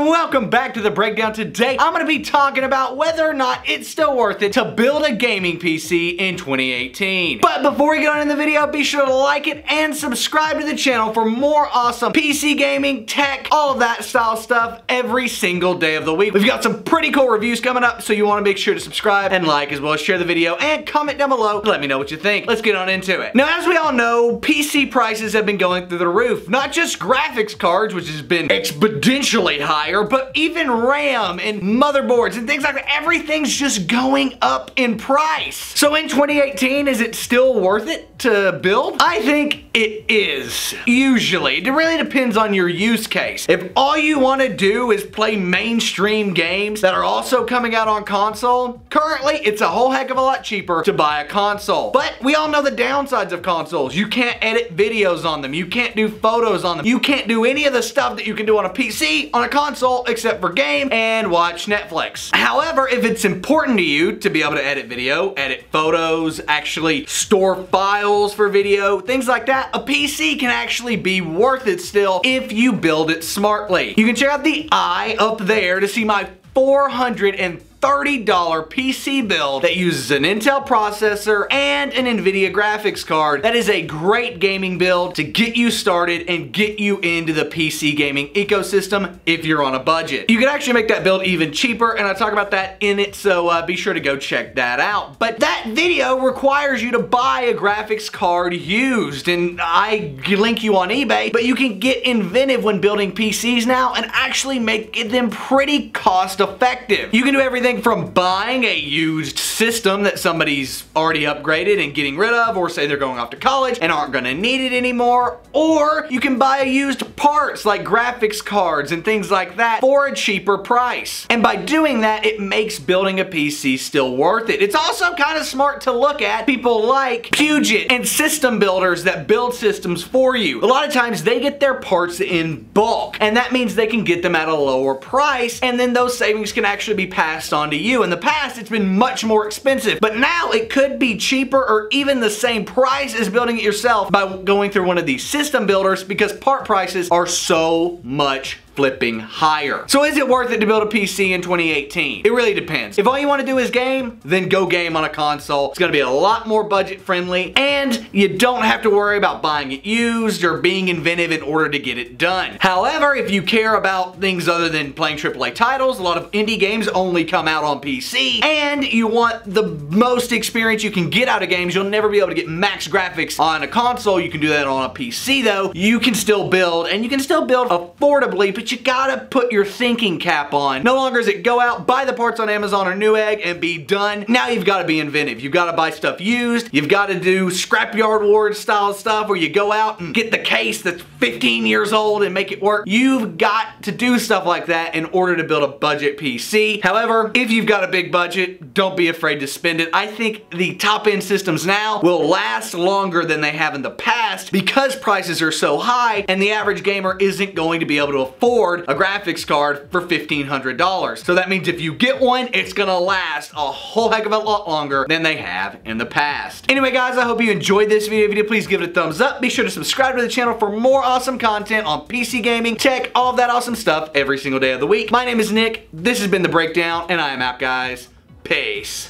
welcome back to the breakdown. Today I'm going to be talking about whether or not it's still worth it to build a gaming PC in 2018. But before we get on in the video, be sure to like it and subscribe to the channel for more awesome PC gaming, tech, all of that style stuff every single day of the week. We've got some pretty cool reviews coming up, so you want to make sure to subscribe and like, as well as share the video and comment down below to let me know what you think. Let's get on into it. Now, as we all know, PC prices have been going through the roof. Not just graphics cards, which has been exponentially higher, but even RAM and motherboards and things like that. Everything's just going up in price. So in 2018, is it still worth it to build? I think it is. Usually. It really depends on your use case. If all you want to do is play mainstream games that are also coming out on console, currently it's a whole heck of a lot cheaper to buy a console. But we all know the downsides of consoles. You can't edit videos on them. You can't do photos on them. You can't do any of the stuff that you can do on a PC on a console except for game and watch Netflix. However, if it's important to you to be able to edit video, edit photos, actually store files for video, things like that, a PC can actually be worth it still if you build it smartly. You can check out the eye up there to see my $430 PC build that uses an Intel processor and an NVIDIA graphics card. That is a great gaming build to get you started and get you into the PC gaming ecosystem if you're on a budget. You can actually make that build even cheaper, and I talk about that in it, so be sure to go check that out. But that video requires you to buy a graphics card used, and I link you on eBay, but you can get inventive when building PCs now and actually make them pretty cost effective. You can do everything from buying a used system that somebody's already upgraded and getting rid of, or say they're going off to college and aren't gonna need it anymore, or you can buy used parts like graphics cards and things like that for a cheaper price. And by doing that, it makes building a PC still worth it. It's also kind of smart to look at people like Puget and system builders that build systems for you. A lot of times they get their parts in bulk, and that means they can get them at a lower price, and then those savings can actually be passed on to you. In the past, it's been much more expensive, but now it could be cheaper or even the same price as building it yourself by going through one of these system builders, because part prices are so much flipping higher. So is it worth it to build a PC in 2018? It really depends. If all you want to do is game, then go game on a console. It's going to be a lot more budget friendly, and you don't have to worry about buying it used or being inventive in order to get it done. However, if you care about things other than playing AAA titles, a lot of indie games only come out on PC, and you want the most experience you can get out of games, you'll never be able to get max graphics on a console. You can do that on a PC though. You can still build, and you can still build affordably, but you gotta put your thinking cap on. No longer is it go out, buy the parts on Amazon or Newegg and be done. Now you've got to be inventive. You've got to buy stuff used. You've got to do scrapyard wars style stuff where you go out and get the case that's 15 years old and make it work. You've got to do stuff like that in order to build a budget PC. However, if you've got a big budget, don't be afraid to spend it. I think the top-end systems now will last longer than they have in the past because prices are so high, and the average gamer isn't going to be able to afford a graphics card for $1,500. So that means if you get one, it's gonna last a whole heck of a lot longer than they have in the past. Anyway guys, I hope you enjoyed this video. If you did, please give it a thumbs up. Be sure to subscribe to the channel for more awesome content on PC gaming, tech, all of that awesome stuff every single day of the week. My name is Nick. This has been The Breakdown, and I am out, guys. Peace.